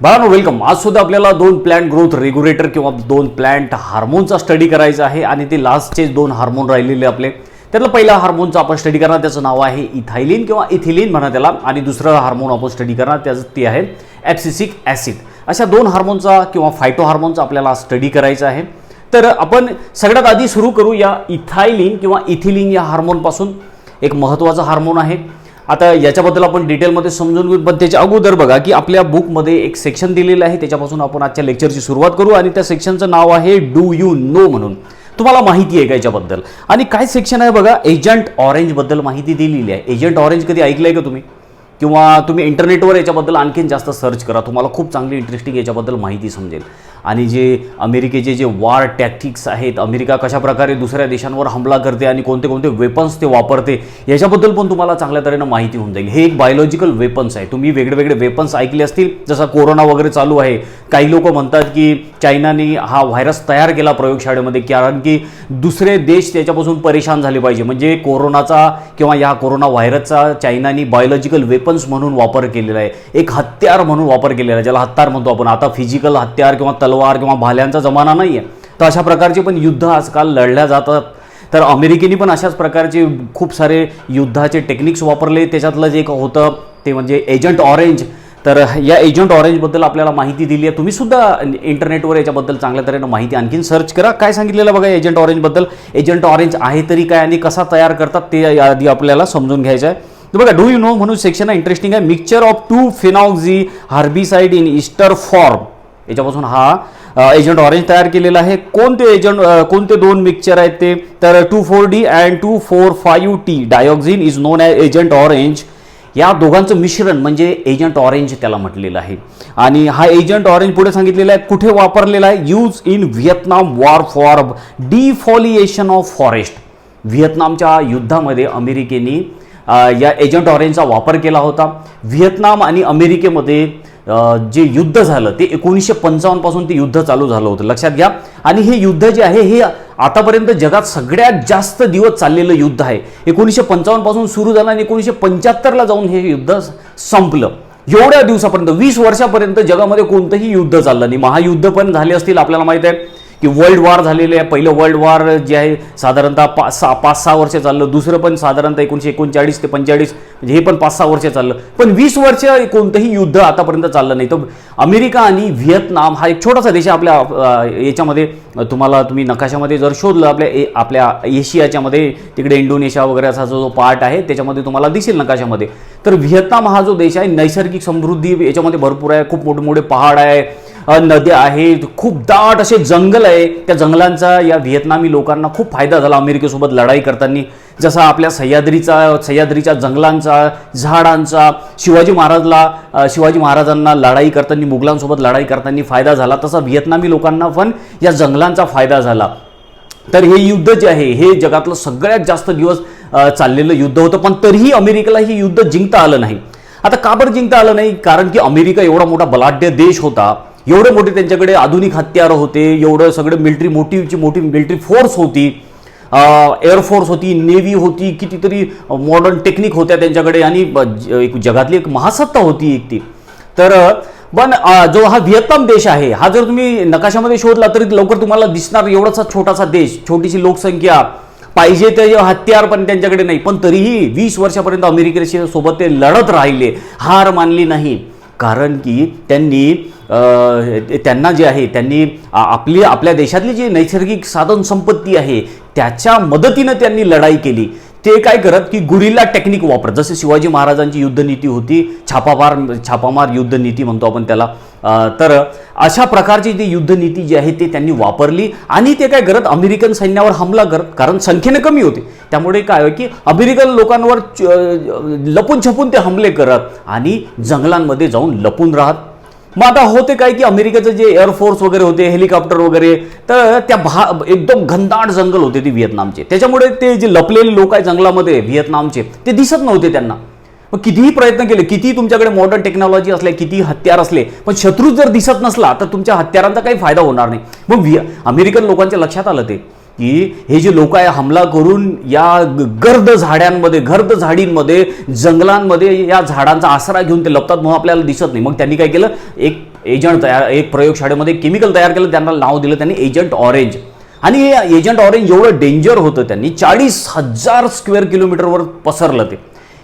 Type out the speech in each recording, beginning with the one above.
बाळांनो वेलकम. आज सुद्धा आपल्याला दोन प्लांट ग्रोथ रेग्युलेटर किंवा दोन प्लांट हार्मोनचा स्टडी करायचा आहे आणि ते लास्टचे दोन हार्मोन राहिलेले आपले. त्यातलं पहिला हार्मोनचा आपण स्टडी करणार, त्याचं नाव आहे इथायलिन किंवा इथिलिन म्हणा त्याला, आणि दुसरं हार्मोन आपण स्टडी करणार त्याचं ते आहे ॲब्सिसिक ॲसिड. अशा दोन हार्मोनचा किंवा फायटो हार्मोनचा आपल्याला स्टडी करायचा आहे. तर आपण सगळ्यात आधी सुरू करू या इथायलिन किंवा इथिलिन या हार्मोनपासून. एक महत्त्वाचा हार्मोन आहे. आता याच्याबद्दल आपण डिटेलमध्ये समजून घेऊ, पण त्याच्या अगोदर बघा की आपल्या बुकमध्ये एक सेक्शन दिलेलं आहे, त्याच्यापासून आपण आजच्या लेक्चरची सुरुवात करू. आणि त्या सेक्शनचं नाव आहे डू यू नो म्हणून. तुम्हाला माहिती आहे का याच्याबद्दल? आणि काय सेक्शन आहे बघा, एजंट ऑरेंजबद्दल माहिती दिलेली आहे. एजंट ऑरेंज कधी ऐकलं आहे का तुम्ही? किंवा तुम्ही इंटरनेटवर याच्याबद्दल आणखीन जास्त सर्च करा, तुम्हाला खूप चांगली इंटरेस्टिंग याच्याबद्दल माहिती समजेल. आणि जे अमेरिकेचे जे वॉर टॅक्टिक्स आहेत, अमेरिका कशाप्रकारे दुसऱ्या देशांवर हमला करते आणि कोणते कोणते वेपन्स ते वापरते, याच्याबद्दल पण तुम्हाला चांगल्या तऱ्हेनं माहिती होऊन जाईल. हे एक बायोलॉजिकल वेपन्स आहे. तुम्ही वेगळे वेपन्स ऐकले असतील, जसा कोरोना वगैरे चालू आहे. काही लोक म्हणतात की चायनाने हा व्हायरस तयार केला प्रयोगशाळेमध्ये, कारण की दुसरे देश त्याच्यापासून परेशान झाले पाहिजे. म्हणजे कोरोनाचा किंवा या कोरोना व्हायरसचा चायनाने बायोलॉजिकल वेपन्स म्हणून वापर केलेला आहे, एक हत्यार म्हणून वापर केलेला आहे, ज्याला हत्यार म्हणतो आपण. आता फिजिकल हत्यार किंवा तलवार किंवा भाल्यांचा जमाना नाही आहे, तर अशा प्रकारचे पण युद्ध आजकाल लढल्या जातात. तर अमेरिकेने पण अशाच प्रकारचे खूप सारे युद्धाचे टेक्निक्स वापरले. त्याच्यातलं जे एक होतं ते म्हणजे एजंट ऑरेंज. तर या एजंट ऑरेंजबद्दल आपल्याला माहिती दिली आहे. तुम्ही सुद्धा इंटरनेटवर याच्याबद्दल चांगल्या तऱ्हेनं माहिती आणखीन सर्च करा. काय सांगितलेलं बघा एजंट ऑरेंजबद्दल. एजंट ऑरेंज आहे तरी काय आणि कसा तयार करतात ते आधी आपल्याला समजून घ्यायचं आहे. तर बघा, डू यू नो म्हणून सेक्शन आहे, इंटरेस्टिंग आहे. Mixture of two phenoxy herbicide in ester form, याच्यापासून हा एजंट ऑरेंज तयार केलेला आहे. कोणते दोन मिक्सचर आहेत ते, तर 2,4-D and 2,4,5-T dioxin is known as agent orange. या दोघांचं मिश्रण म्हणजे एजंट ऑरेंज त्याला म्हटलेलं आहे. आणि हा एजंट ऑरेंज पुढे सांगितलेला आहे कुठे वापरलेला आहे, use in Vietnam war for defoliation of forest. व्हिएतनामच्या युद्धामध्ये अमेरिकेने या एजंट ऑरेंजचा वापर केला होता. व्हिएतनाम आणि अमेरिकेमध्ये जे युद्ध झालं ते 1955 पासून ते युद्ध चालू झालं होतं, लक्षात घ्या. आणि हे युद्ध जे आहे हे आतापर्यंत जगात सगळ्यात जास्त दिवस चाललेलं युद्ध आहे. 1955 पासून सुरू झालं आणि 1975ला जाऊन हे युद्ध संपलं. एवढ्या दिवसापर्यंत 20 वर्षापर्यंत जगामध्ये कोणतंही युद्ध चाललं नाही. महायुद्ध पण झाले असतील, आपल्याला माहिती आहे की वर्ल्ड वॉर झालेले आहे. पहिलं वर्ल्ड वॉर जे आहे साधारणतः 5-6 वर्ष चाललं. दुसरं पण साधारणतः 1939 ते 45, म्हणजे हे पण 5-6 वर्ष चाललं. पण 20 वर्ष कोणतंही युद्ध आतापर्यंत चाललं नाही. तर अमेरिका आणि व्हिएतनाम हा एक छोटासा देश आहे आपल्या याच्यामध्ये. तुम्ही नकाशामध्ये जर शोधलं आपल्या एशियाच्या मध्ये, तिकडे इंडोनेशिया वगैरे असा जो पार्ट आहे त्याच्यामध्ये तुम्हाला दिसेल नकाशामध्ये. तर व्हिएतनाम हा जो देश आहे, नैसर्गिक समृद्धी याच्यामध्ये भरपूर आहे. खूप मोठे मोठे पहाड आहे, नद्या आहेत, खूप दाट असे जंगल आहे. त्या जंगलांचा या व्हिएतनामी लोकांना खूप फायदा झाला अमेरिकेसोबत लढाई करताना. जसा आपल्या सह्याद्रीच्या जंगलांचा, झाडांचा शिवाजी महाराजांना लढाई करताना, मुघलांसोबत लढाई करताना फायदा झाला, तसा व्हिएतनामी लोकांना पण या जंगलांचा फायदा झाला. तर हे युद्ध जे आहे हे जगातलं सगळ्यात जास्त दिवस चाललेलं युद्ध होतं. पण तरीही अमेरिकेला हे युद्ध जिंकता आलं नाही. आता का बरं जिंकता आलं नाही? कारण की अमेरिका एवढा मोठा बलाढ्य देश होता, एवढे मोठे त्यांच्याकडे आधुनिक हत्यार होते, एवढं सगळं मोठी मिलिटरी फोर्स होती, एअरफोर्स होती, नेव्ही होती, कितीतरी मॉडर्न टेक्निक होत्या त्यांच्याकडे, आणि जगातली एक महासत्ता होती एक ती. तर पण जो हा व्हिएतनाम देश आहे हा जर तुम्ही नकाशामध्ये शोधला तरी लवकर तुम्हाला दिसणार एवढासा छोटासा देश, छोटीशी लोकसंख्या, पाहिजे ते हत्यार पण त्यांच्याकडे नाही. पण तरीही 20 वर्षापर्यंत अमेरिकेच्या सोबत ते लढत राहिले, हार मानली नाही. कारण की त्यांना जे आहे त्यांनी आपल्या देशातली जी नैसर्गिक साधन संपत्ती आहे त्याच्या मदतीनं त्यांनी लढाई केली. ते काय करत की गुरिल्ला टेक्निक वापरत, जसे शिवाजी महाराजांची युद्धनीती होती, छापामार युद्धनीती म्हणतो आपण त्याला. तर अशा प्रकारची जी युद्धनीती जी आहे ते त्यांनी वापरली. आणि ते काय करत, अमेरिकन सैन्यावर हमला करत, कारण संख्येने कमी होते. त्यामुळे काय की अमेरिकन लोकांवर लपून छपून ते हमले करत आणि जंगलांमध्ये जाऊन लपून राहत. मग आता होते काय की अमेरिकेचं जे एअरफोर्स वगैरे होते, हेलिकॉप्टर वगैरे, तर त्या एकदम घनदाट जंगल होते ते व्हिएतनामचे. त्याच्यामुळे ते जे लपलेले लोक आहे जंगलामध्ये व्हिएतनामचे ते दिसत नव्हते त्यांना. मग कितीही प्रयत्न केले, किती तुमच्याकडे मॉडर्न टेक्नॉलॉजी असले, किती हत्यार असले, पण शत्रू जर दिसत नसला तर तुमच्या हत्यारांचा काही फायदा होणार नाही. मग अमेरिकन लोकांच्या लक्षात आलं ते की हे जे लोक आहे हमला करून या गर्द झाड्यांमध्ये, गर्द झाडींमध्ये, जंगलांमध्ये या झाडांचा आसरा घेऊन ते लपतात म्हणून आपल्याला दिसत नाही. मग त्यांनी काय केलं, एक एजंट तयार, एक प्रयोगशाळेमध्ये केमिकल तयार केलं, त्यांना नाव दिलं त्यांनी एजंट ऑरेंज. आणि हे एजंट ऑरेंज एवढं डेंजर होतं, त्यांनी 40,000 स्क्वेअर किलोमीटरवर पसरलं. ते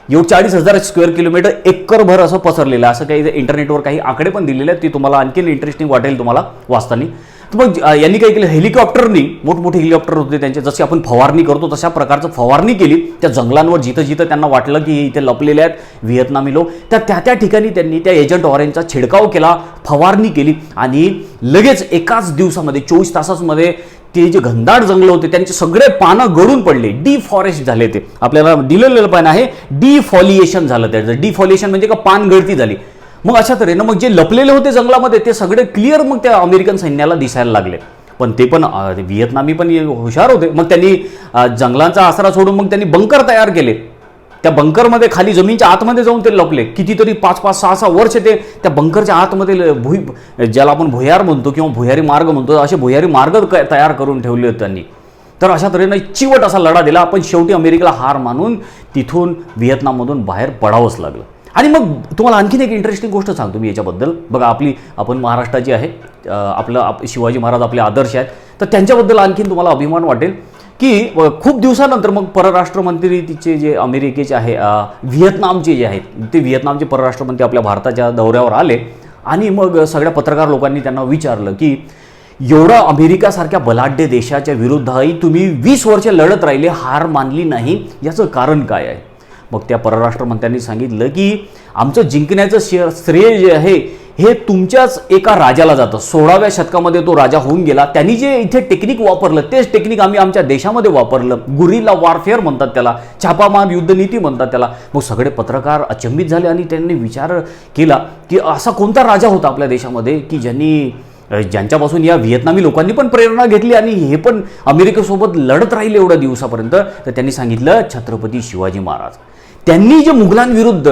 एवढं 40,000 स्क्वेअर किलोमीटर एकरभर असं पसरलेलं. असं काही इंटरनेटवर काही आकडे पण दिलेले आहेत, ती तुम्हाला आणखीन इंटरेस्टिंग वाटेल तुम्हाला वाचताना. तर मग यांनी काय केलं, हेलिकॉप्टरनी, मोठमोठे हेलिकॉप्टर होते त्यांचे, जशी आपण फवारणी करतो तशा प्रकारचं फवारणी केली त्या जंगलांवर. जिथं जिथं त्यांना वाटलं की इथे लपलेले आहेत व्हिएतनामी लोक, तर त्या ठिकाणी त्यांनी त्या एजंट ऑरेंजचा छिडकाव केला, फवारणी केली. आणि लगेच एकाच दिवसामध्ये 24 तासांमध्ये ते जे घनदाट जंगल होते त्यांचे सगळे पानं गळून पडले, डिफॉरेस्ट झाले. ते आपल्याला दिलेलं पण आहे, डिफॉलिएशन झालं. त्याचं डिफॉलिएशन म्हणजे का पान गळती झाली. मग अशा तऱ्हेनं मग जे लपलेले होते जंगलामध्ये ते सगळे क्लिअर मग त्या अमेरिकन सैन्याला दिसायला लागले. पण ते पण व्हिएतनामी पण हुशार होते. मग त्यांनी जंगलांचा आसरा सोडून मग त्यांनी बंकर तयार केले. त्या बंकरमध्ये खाली जमीनच्या आतमध्ये जाऊन ते लपले. कितीतरी 5-5, 6-6 वर्ष ते त्या बंकरच्या आतमध्ये ज्याला आपण भुयार म्हणतो किंवा भुयारी मार्ग म्हणतो, असे भुयारी मार्ग तयार करून ठेवले होते त्यांनी. तर अशा तऱ्हेनं चिवट असा लढा दिला. पण शेवटी अमेरिकेला हार मानून तिथून व्हिएतनाममधून बाहेर पडावंच लागलं. आणि मग तुम्हाला आणखीन एक इंटरेस्टिंग गोष्ट सांगतो मी याच्याबद्दल. बघा, आपण महाराष्ट्राची आहे, आपलं शिवाजी महाराज आपले आदर्श आहेत, तर त्यांच्याबद्दल आणखीन तुम्हाला अभिमान वाटेल की खूप दिवसानंतर मग परराष्ट्रमंत्री तिचे जे अमेरिकेचे आहे, व्हिएतनामचे जे आहेत, ते व्हिएतनामचे परराष्ट्रमंत्री आपल्या भारताच्या दौऱ्यावर आले. आणि मग सगळ्या पत्रकार लोकांनी त्यांना विचारलं की एवढा अमेरिकासारख्या बलाढ्य देशाच्या विरुद्धही तुम्ही 20 वर्ष लढत राहिले, हार मानली नाही, याचं कारण काय आहे? मग त्या परराष्ट्रमंत्र्यांनी सांगितलं की आमचं जिंकण्याचं श्रेय जे आहे हे तुमच्याच एका राजाला जातं. 16व्या शतकामध्ये तो राजा होऊन गेला. त्यांनी जे इथे टेक्निक वापरलं तेच टेक्निक आम्ही आमच्या देशामध्ये वापरलं. गुरिल्ला वॉरफेअर म्हणतात त्याला, छापामार युद्धनीती म्हणतात त्याला. मग सगळे पत्रकार अचंबित झाले आणि त्यांनी विचार केला की असा कोणता राजा होता आपल्या देशामध्ये की ज्यांच्यापासून या व्हिएतनामी लोकांनी पण प्रेरणा घेतली आणि हे पण अमेरिकेसोबत लढत राहिले एवढ्या दिवसापर्यंत. तर त्यांनी सांगितलं छत्रपती शिवाजी महाराज. त्यांनी जे मुघलांविरुद्ध,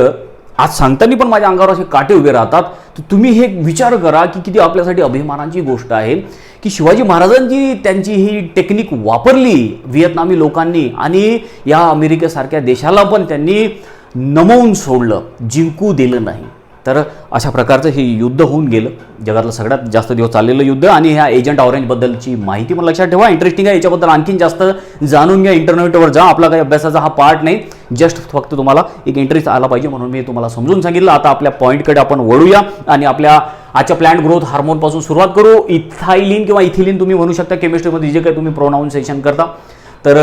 आज सांगताना पण माझ्या अंगावर असे काटे उभे राहतात, तर तुम्ही हे विचार करा की किती आपल्यासाठी अभिमानाची गोष्ट आहे की शिवाजी महाराजांची त्यांची ही टेक्निक वापरली व्हिएतनामी लोकांनी आणि या अमेरिकेसारख्या देशाला पण त्यांनी नमवून सोडलं, जिंकू दिलं नाही. तर अशा प्रकारचं हे युद्ध होऊन गेलं, जगातलं सगळ्यात जास्त दिवस चाललेलं युद्ध. आणि ह्या एजंट ऑरेंजबद्दलची माहिती पण लक्षात ठेवा, इंटरेस्टिंग आहे. याच्याबद्दल आणखीन जास्त जाणून घ्या, इंटरनेटवर जा. आपला काही अभ्यासाचा हा पार्ट नाही, जस्ट फक्त तुम्हाला एक इंटरेस्ट आला पाहिजे म्हणून मी तुम्हाला समजून सांगितलं. आता आपल्या पॉईंटकडे आपण वळूया आणि आपल्या आजच्या प्लांट ग्रोथ हार्मोनपासून सुरुवात करू. इथायलिन किंवा इथिलिन तुम्ही म्हणू शकता, केमिस्ट्रीमध्ये जे काही तुम्ही प्रोनाऊन्सिएशन करता. तर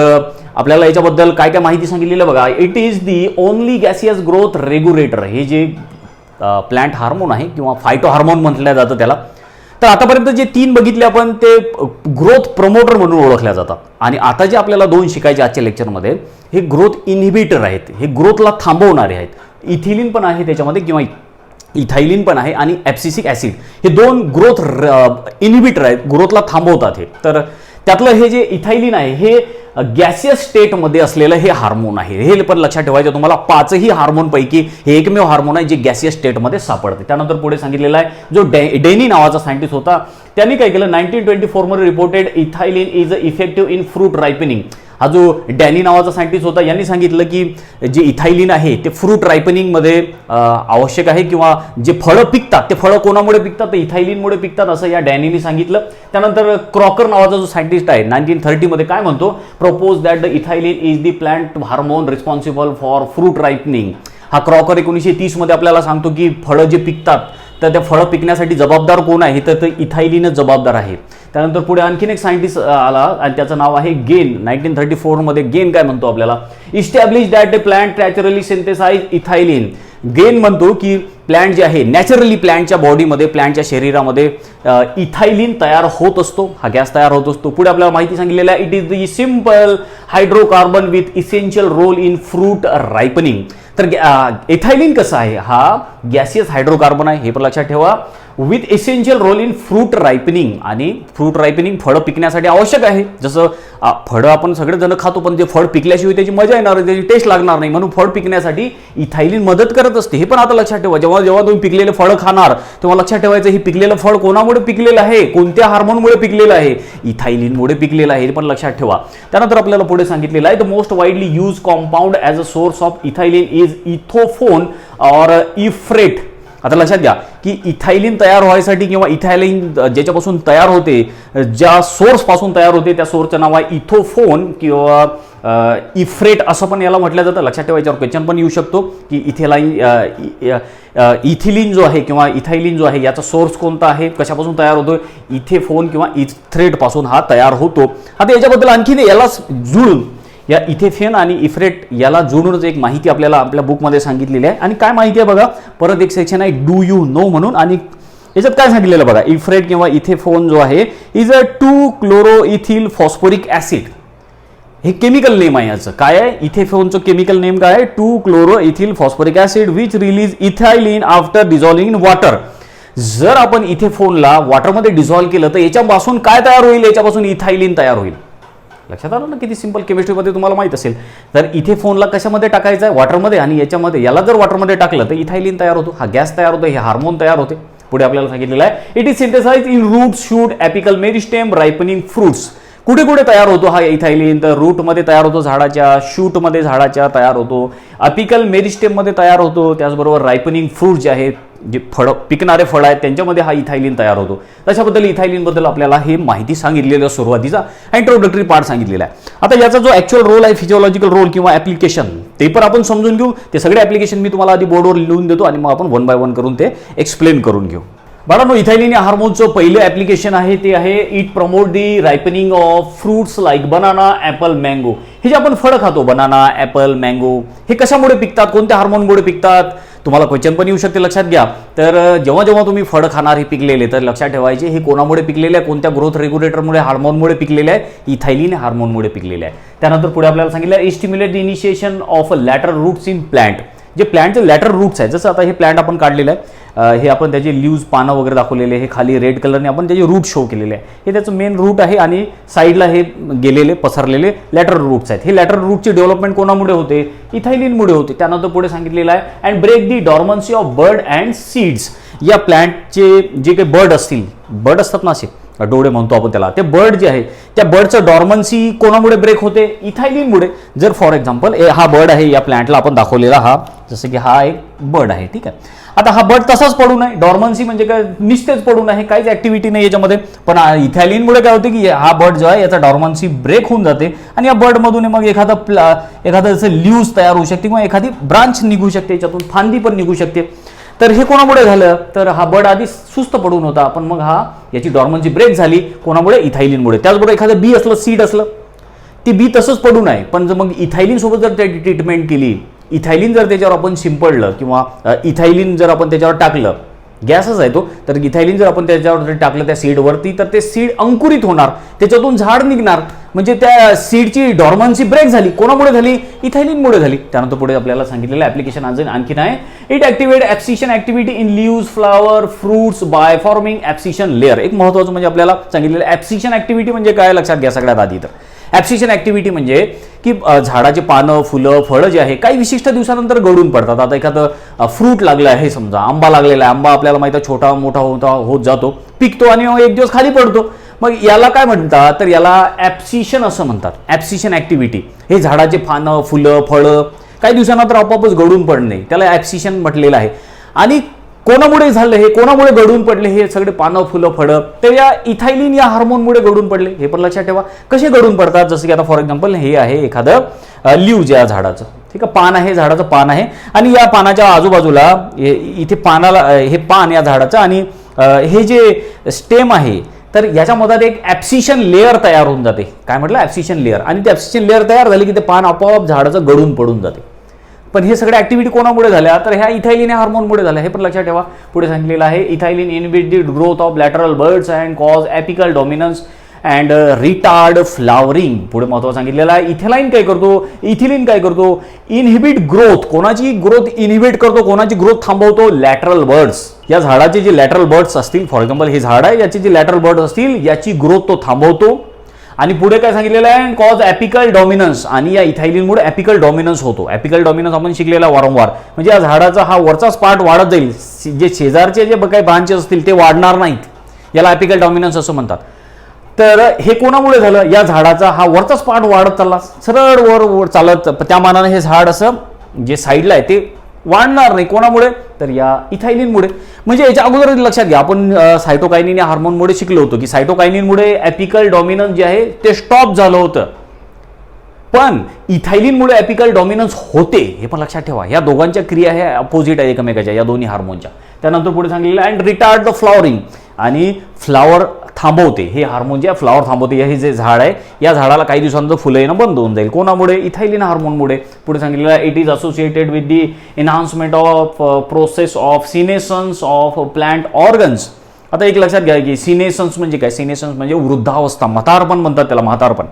आपल्याला याच्याबद्दल काय काय माहिती सांगितलेलं बघा. It is the only gaseous growth regulator. हे जे प्लांट हार्मोन आहे किंवा फायटो हार्मोन म्हटलं जातं त्याला. तर आतापर्यंत जे 3 बघितले आपण ते ग्रोथ प्रमोटर म्हणून ओळखल्या जातात. आणि आता जे आपल्याला 2 शिकायचे आजच्या लेक्चरमध्ये, हे ग्रोथ इनहिबिटर आहेत, हे ग्रोथला थांबवणारे आहेत. इथिलिन पण आहे त्याच्यामध्ये किंवा इथायलिन पण आहे आणि ॲब्सिसिक ॲसिड, हे 2 ग्रोथ इनहिबिटर आहेत, ग्रोथला थांबवतात हे. तर त्यातलं हे जे इथायलिन आहे हे गॅसियस स्टेटमध्ये असलेलं हे हार्मोन आहे. हे पण लक्षात ठेवायचं तुम्हाला. 5ही हार्मोनपैकी हे एकमेव हार्मोन आहे जे गॅसियस स्टेटमध्ये सापडते. त्यानंतर पुढे सांगितलेलं आहे जो डेनी नावाचा सायंटिस्ट होता त्यांनी काय केलं, 1924 मध्ये reported ethylene is effective in fruit ripening. हा जो डॅनी नावाचा सायंटिस्ट होता यांनी सांगितलं की जे इथायलिन आहे ते फ्रूट रायपनिंगमध्ये आवश्यक आहे किंवा जे फळं पिकतात ते फळं कोणामुळे पिकतात, तर इथायलिनमुळे पिकतात असं या डॅनीने सांगितलं. त्यानंतर क्रॉकर नावाचा जो सायंटिस्ट आहे 1930 मध्ये काय म्हणतो, propose that the ethylene is the plant hormone responsible for fruit ripening. हा क्रॉकर 1930 मध्ये आपल्याला सांगतो की फळं जे पिकतात तर त्या फळं पिकण्यासाठी जबाबदार कोण आहे, तर इथायलिनच जबाबदार आहे. त्यानंतर पुढे आणखीन एक सायंटिस्ट आला आणि त्याचं नाव आहे गेन. 1934 मध्ये गेन काय म्हणतो आपल्याला, establish that the plant naturally synthesize ethylene. Gane म्हणतो की प्लांट जे आहे नॅचरली प्लांटच्या बॉडीमध्ये, प्लांटच्या शरीरामध्ये इथायलिन तयार होत असतो, हा गॅस तयार होत असतो. पुढे आपल्याला माहिती सांगितलेलं आहे it is the simple hydrocarbon with essential role in fruit ripening. तर इथायलिन कसं आहे, हा गॅसियस हायड्रोकार्बन आहे, हे पण लक्षात ठेवा. With essential role in fruit ripening, आणि फ्रूट रायपनिंग फळं पिकण्यासाठी आवश्यक आहे. जसं फळं आपण सगळेजण खातो, पण ते फळ पिकल्याशिवाय त्याची मजा येणार नाही, त्याची टेस्ट लागणार नाही, म्हणून फळ पिकण्यासाठी इथायलिन मदत करत असते. हे पण आता लक्षात ठेवा. जेव्हा जेव्हा तुम्ही पिकलेले फळं खाणार तेव्हा लक्षात ठेवायचं, हे पिकलेलं फळ कोणामुळे पिकलेलं आहे, कोणत्या हार्मोनमुळे पिकलेलं आहे, इथायलिनमुळे पिकलेलं आहे, हे पण लक्षात ठेवा. त्यानंतर आपल्याला पुढे सांगितलेलं आहे, the most widely use compound as a source of ethylene is ethephon or इफ्रेट. आता लक्षात घ्या की इथायलिन तयार व्हायसाठी किंवा इथायलिन ज्याच्यापासून तयार होते, ज्या सोर्स पासून तयार होते, त्या सोर्सचं नाव आहे इथोफोन किंवा इफ्रेट असं पण याला म्हटलं जातं. लक्षात ठेवायच्यावर क्वेश्चन पण येऊ शकतो की इथिलिन जो आहे किंवा इथायलिन जो आहे याचा सोर्स कोणता आहे, कशापासून तयार होतो, इथेफोन किंवा इथ्रेट पासून हा तयार होतो. आता याच्याबद्दल आणखीन याला जुळून या इथेफेन आणि इफ्रेट याला जोडूनच एक माहिती आपल्याला आपल्या बुकमध्ये सांगितलेली आहे. आणि काय माहिती आहे बघा, परत एक सेक्शन आहे डू यू नो म्हणून, आणि याच्यात काय सांगितलेलं बघा, इफ्रेट किंवा इथेफोन जो आहे is a two chloroethyl phosphoric acid. हे केमिकल नेम आहे याचं. काय आहे इथेफोनचं केमिकल नेम काय आहे, two chloroethyl phosphoric acid which release ethylene after dissolving in water. जर आपण इथेफोनला वॉटरमध्ये डिझॉल्व्ह केलं तर याच्यापासून काय तयार होईल, याच्यापासून इथायलिन तयार होईल. लक्षात आलं ना, किती सिंपल. केमिस्ट्रीमध्ये तुम्हाला माहित असेल. तर इथेफोनला कशामध्ये टाकायचं आहे, वॉटरमध्ये, आणि याच्यामध्ये याला जर वॉटरमध्ये टाकलं तर इथायलिन तयार होतो, हा गॅस तयार होतो, हे हार्मोन तयार होते. पुढे आपल्याला सांगितलेलं आहे, it is synthesised in root, shoot, apical meristem, ripening fruits. कुठे कुठे तयार होतो हा इथायलिन, तर रूटमध्ये तयार होतो झाडाच्या, शूटमध्ये झाडाच्या तयार होतो, अपिकल मेरिस्टेममध्ये तयार होतो, त्याचबरोबर रायपनिंग फ्रूट जे आहेत, जे फळं पिकणारे फळं आहेत त्यांच्यामध्ये हा इथायलिन तयार होतो. त्याच्याबद्दल इथायलिनबद्दल आपल्याला हे माहिती सांगितलेलं सुरुवातीचा इंट्रोडक्टरी पार्ट सांगितलेला आहे. आता याचा जो ॲक्च्युअल रोल आहे, फिजिओलॉजिकल रोल किंवा ॲप्लिकेशन, ते पण आपण समजून घेऊ. ते सगळे ॲप्लिकेशन मी तुम्हाला आधी बोर्डवर लिहून देतो आणि मग आपण 1 बाय 1 करून ते एक्सप्लेन करून घेऊ. बाळांनो, इथायलिन या हार्मोनचं पहिलं ॲप्लिकेशन आहे ते आहे it promote the ripening of fruits like banana, Apple, mango. हे जे आपण फळं खातो, बनाना, ॲपल, मँगो, हे कशामुळे पिकतात, कोणत्या हार्मोनमुळे पिकतात, तुम्हाला क्वेश्चन पण येऊ शकते. लक्षात घ्या. तर जेव्हा जेव्हा तुम्ही फळं खाणार हे पिकलेले, तर लक्षात ठेवायचे हे कोणामुळे पिकलेले आहे, कोणत्या ग्रोथ रेग्युलेटरमुळे, हार्मोनमुळे पिकलेले आहे, इथायलिन हार्मोनमुळे पिकलेले आहे. त्यानंतर पुढे आपल्याला सांगितलं stimulate the initiation of lateral roots in plant. जे प्लांटचे लॅटरल रूट्स आहेत, जसं आता हे प्लांट आपण काढलेलं आहे, हे आपण त्याचे लीव्ज, पानं वगैरे दाखवलेले, हे खाली रेड कलरने आपण त्याचे रूट शो केलेले आहे. हे त्याचं मेन रूट आहे आणि साईडला हे गेलेले पसरलेले लॅटरल रूट्स आहेत. हे लॅटरल रूटची डेव्हलपमेंट कोणामुळे होते, इथायलिनमुळे होते. त्यानंतर पुढे सांगितलेलं आहे and break the dormancy of bird and seeds. या प्लांटचे जे काही बर्ड असतील, बर्ड असतात ना असे डोळे म्हणतो आपण त्याला, ते बर्ड जे आहे त्या बर्डचं डॉर्मन्सी कोणामुळे ब्रेक होते, इथायलिनमुळे. जर फॉर एक्झाम्पल हा बर्ड आहे, या प्लांटला आपण दाखवलेला, हा जसं की हा एक बर्ड आहे, ठीक आहे. आता हा बर्ड तसाच पडू नये, डॉर्मन्सी म्हणजे काय, निस्तेज पडू नये, काहीच ऍक्टिव्हिटी नाही याच्यामध्ये. पण इथायलिनमुळे काय होते की हा बर्ड जो आहे याचा डॉर्मन्सी ब्रेक होऊन जाते आणि या बर्डमधून मग एखादं जसं लीव्स तयार होऊ शकते किंवा एखादी ब्रांच निघू शकते, याच्यातून फांदी पण निघू शकते. तर हे कोणामुळे झालं, तर हा बर्ड आधी सुस्त पडून होता, पण मग याची डॉर्मन्सी ब्रेक झाली कोणामुळे, इथायलिनमुळे. त्याचबरोबर एखादं बी असलं, सीड असलं, ती बी तसंच पडू नये, पण मग इथायलिन सोबत जर त्याची ट्रीटमेंट केली, इथायलिन जर त्याच्यावर आपण शिंपडलं किंवा इथायलिन जर आपण त्याच्यावर टाकलं, गॅसच आहे तो, तर इथायलिन जर आपण त्याच्यावर टाकलं त्या सीडवरती, तर ते सीड अंकुरित होणार, त्याच्यातून झाड निघणार. म्हणजे त्या सीडची डॉर्मन्सी ब्रेक झाली, कोणामुळे झाली, इथायलिनमुळे झाली. त्यानंतर पुढे आपल्याला सांगितलेलं ऍप्लिकेशन आणखीन आहे, it activate abscission activity in leaves, flower, fruits by forming abscission layer. एक महत्त्वाचं म्हणजे आपल्याला सांगितलेलं ऍब्सिशन ऍक्टिव्हिटी म्हणजे काय, लक्षात घ्या सगळ्यात आधी. तर ऍब्सिशन ऍक्टिव्हिटी म्हणजे की झाडाचे पानं, फुलं, फळं जे आहे काही विशिष्ट दिवसानंतर गळून पडतात. आता एखादं फ्रूट लागलं आहे, समजा आंबा लागलेला आहे, आंबा आपल्याला माहिती आहे छोटा मोठा होत जातो, पिकतो आणि एक दिवस खाली पडतो. मग याला काय म्हणतात, तर याला ऍब्सिशन असं म्हणतात. ऍब्सिशन ऍक्टिव्हिटी हे झाडाचे पानं, फुलं, फळं काही दिवसानंतर आपोआपच गळून पडणे, त्याला ऍब्सिशन म्हटलेलं आहे. आणि कोणामुळे झालं, हे कोणामुळे गळून पडले, हे सगळे पानं, फुलं, फळं, तर या इथायलिन या हार्मोनमुळे गळून पडले. हे पण लक्षात ठेवा. कसे गळून पडतात, जसं की आता फॉर एक्झाम्पल हे आहे एखादं लीव जे आहे झाडाचं, ठीक आहे, पान आहे, झाडाचं पान आहे, आणि या पानाच्या आजूबाजूला इथे पानाला, हे पान या झाडाचं आणि हे जे स्टेम आहे, तर याच्यामध्ये एक ऍब्सिशन लेअर तयार होऊन जाते. काय म्हटलं, ऍब्सिशन लेअर. आणि ते ऍब्सिशन लेअर तयार झाली की ते पान आपोआप झाडाचं गळून पडून जाते. पण हे सगळे ऍक्टिव्हिटी कोणामुळे झाल्या, तर ह्या इथायलिन हार्मोनमुळे झाल्या. हे पण लक्षात ठेवा. पुढे सांगितलेलं आहे ethylene inhibit the growth of lateral birds and cause apical dominance and retard flowering. पुढे महत्त्वाचं सांगितलेलं आहे. इथेलाइन काय करतो, इथिलीन काय करतो, इनहिबिट ग्रोथ. कोणाची ग्रोथ इनहिबिट करतो, कोणाची ग्रोथ थांबवतो, लॅटरल बर्ड्स. या झाडाचे जे लॅटरल बर्ड्स असतील, फॉर एक्झाम्पल हे झाड आहे, याचे जे लॅटरल बर्ड्स असतील याची ग्रोथ तो थांबवतो. आणि पुढे काय सांगितलेलं आहे, कॉज ॲपिकल डॉमिनन्स. आणि या इथायलिनमुळे ॲपिकल डॉमिनन्स होतो. ॲपिकल डॉमिनन्स आपण शिकलेला वारंवार, म्हणजे या झाडाचा हा वरचाच पार्ट वाढत जाईल, जे शेजारचे जे काही ब्रांचेस असतील ते वाढणार नाहीत, याला ॲपिकल डॉमिनन्स असं म्हणतात. तर हे कोणामुळे झालं, या झाडाचा हा वरचाच पार्ट वाढत चालला, सरळ वर चालत, त्या मानाने हे झाड असं जे साईडला आहे ते वाढणार नाही. कोणामुळे, तर या इथायलिनमुळे. म्हणजे याच्या अगोदर लक्षात घ्या, आपण सायटोकायनिन या हार्मोनमुळे शिकलो होतो की सायटोकायनिनमुळे ॲपिकल डॉमिनन्स जे आहे ते स्टॉप झालं होतं, पण इथायलिनमुळे ॲपिकल डॉमिनन्स होते, हे पण लक्षात ठेवा. या दोघांच्या क्रिया ह्या अपोजिट आहे एकमेकाच्या, या दोन्ही हार्मोनच्या. त्यानंतर पुढे सांगितलेलं अँड रिटार्ड द फ्लॉवरिंग. आणि फ्लॉवर थांबवते, हे हार्मोन जे फ्लॉवर थांबवते. हे जे झाड आहे, या झाडाला काही दिवसांचं फुलं येणं बंद होऊन जाईल. कोणामुळे, इथायलिन हार्मोनमुळे. पुढे सांगितलेलं it is associated with the enhancement of process of senescence of plant organs. आता एक लक्षात घ्या की सिनेसन्स म्हणजे काय, सिनेसन्स म्हणजे वृद्धावस्था, म्हातारपण म्हणतात त्याला, म्हातारपण.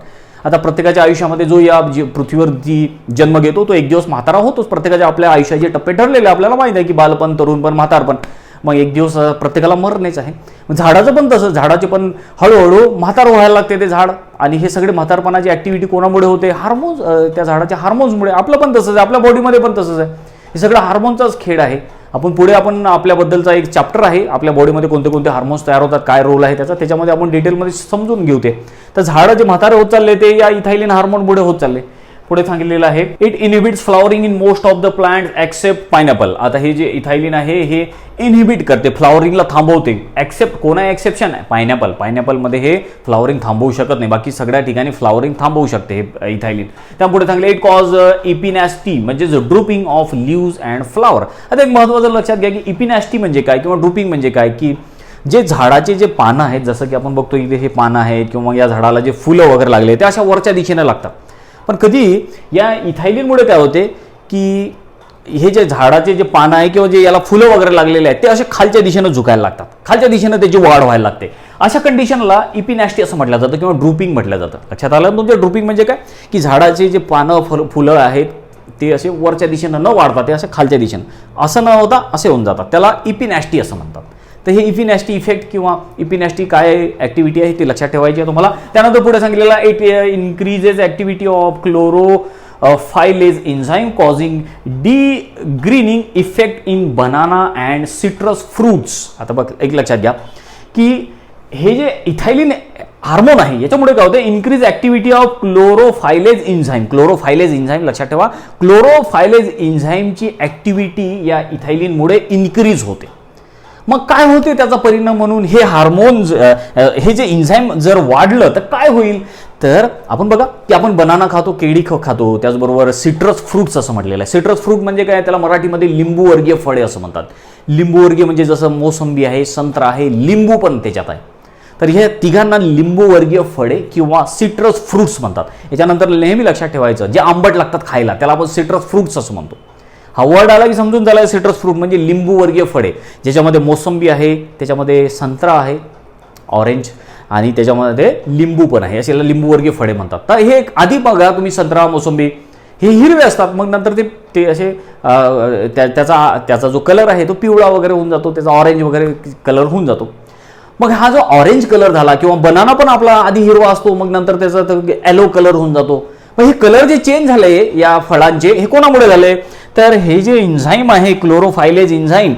आता प्रत्येकाच्या आयुष्यामध्ये जो या पृथ्वीवर जी जन्म घेतो तो एक दिवस म्हातारा होतोच. प्रत्येकाच्या आपल्या आयुष्याचे टप्पे ठरलेले आपल्याला माहिती आहे की बालपण, तरुणपण, म्हातारपण. मग एक दिवस प्रत्येकाला मरणेच आहे. झाडाचं पण तसं, झाडाचे पण हळूहळू म्हातार व्हायला लागते ते झाड. आणि हे सगळे म्हातारपणाची ऍक्टिव्हिटी कोणामुळे होते, हार्मोन्स, त्या झाडाच्या हार्मोन्समुळे. आपलं पण तसंच आहे, आपल्या बॉडीमध्ये पण तसंच आहे. हे सगळं हार्मोनचाच खेळ आहे. आपण पुढे आपण आपल्याबद्दलचा एक चॅप्टर आहे, आपल्या बॉडीमध्ये कोणते कोणते हार्मोन्स तयार होतात, काय रोल आहे त्याचा, त्याच्यामध्ये आपण डिटेलमध्ये समजून घेऊ ते. तर झाडं जे म्हातारे होत चालले ते या इथायलिन हार्मोनमुळे होत चालले. पुढे सांगितलेलं आहे it inhibits flowering in most of the plants except pineapple. आता हे जे इथायलिन आहे हे इनहिबिट करते, फ्लॉवरिंगला थांबवते. एक्सेप्ट कोणा एक्सेप्शन आहे, पायनॅपल. पायनॅपलमध्ये हे फ्लॉवरिंग थांबवू शकत नाही, बाकी सगळ्या ठिकाणी फ्लॉवरिंग थांबवू शकते हे इथायलिन. त्यापुढे सांगितलं इट कॉज इपिनॅस्टी, म्हणजे ड्रुपिंग ऑफ लीव्स अँड फ्लॉवर. आता एक महत्त्वाचं लक्षात घ्या की इपिनॅस्टी म्हणजे काय किंवा ड्रुपिंग म्हणजे काय, की जे झाडाचे जे पानं आहेत, जसं की आपण बघतो इथे हे पानं आहेत किंवा या झाडाला जे फुलं वगैरे लागले ते अशा वरच्या दिशेने लागतात. पण कधी या इथायलिनमुळे काय होते की हे जे झाडाचे जे पानं आहे किंवा जे याला फुलं वगैरे लागलेले आहेत ते असे खालच्या दिशेनं झुकायला लागतात, खालच्या दिशेनं त्याची वाढ व्हायला लागते. अशा कंडिशनला इपिनॅस्टी असं म्हटलं जातं किंवा ड्रुपिंग म्हटलं जातं. लक्षात आलं तुमच्या, ड्रुपिंग म्हणजे काय की झाडाचे जे पानं फुलं आहेत ते असे वरच्या दिशेनं न वाढतात, ते असे खालच्या दिशेनं असं न होता असे होऊन जातात, त्याला इपिनॅस्टी असं म्हणतात. तर हे इपिनॅस्टी इफेक्ट किंवा इपिनॅस्टी काय ॲक्टिव्हिटी आहे ते लक्षात ठेवायची आहे तुम्हाला. त्यानंतर पुढे सांगितलेलं it increases activity of chlorophyllase enzyme causing degreening effect in banana and citrus fruits. आता बघ एक लक्षात घ्या की हे जे इथायलिन हार्मोन आहे याच्यामुळे काय होतं, increase activity of chlorophyllase enzyme. Chlorophyllase enzyme लक्षात ठेवा, क्लोरोफायलेज एन्झाईमची ॲक्टिव्हिटी या इथायलिनमुळे इन्क्रीज होते. मग काय होते त्याचा परिणाम म्हणून, हे हार्मोन्स, हे जे एन्झाईम जर वाढलं तर काय होईल, तर आपण बघा की आपण बनाना खातो, केळी खातो, त्याचबरोबर सिट्रस फ्रूट्स असं म्हटलेलं आहे. सिट्रस फ्रूट म्हणजे काय, त्याला मराठीमध्ये लिंबूवर्गीय फळे असं म्हणतात. लिंबूवर्गीय म्हणजे जसं मोसंबी आहे, संत्रा आहे, लिंबू पण त्याच्यात आहे. तर हे तिघांना लिंबूवर्गीय फळे किंवा सिट्रस फ्रूट्स म्हणतात. याच्यानंतर नेहमी लक्षात ठेवायचं, जे आंबट लागतात खायला त्याला आपण सिट्रस फ्रूट्स असं म्हणतो. हा वर्ड आला की समजून झाला, सिट्रस फ्रूट म्हणजे लिंबूवर्गीय फळे, ज्याच्यामध्ये मोसंबी आहे, त्याच्यामध्ये संत्रा आहे ऑरेंज, आणि त्याच्यामध्ये लिंबू पण आहे, असे लिंबूवर्गीय फळे म्हणतात. तर हे आधी बघा तुम्ही, संत्रा, मोसंबी हे हिरवे असतात, मग नंतर ते असे त्याचा जो कलर आहे तो पिवळा वगैरे होऊन जातो, त्याचा ऑरेंज वगैरे कलर होऊन जातो. मग हा जो ऑरेंज कलर झाला, किंवा बनाना पण आपला आधी हिरवा असतो, मग नंतर त्याचा येलो कलर होऊन जातो. मग हे कलर जे चेंज झाले या फळांचे, हे कोणामुळे झाले, तर हे जे एन्झाईम आहे क्लोरोफायलेज एन्झाईम,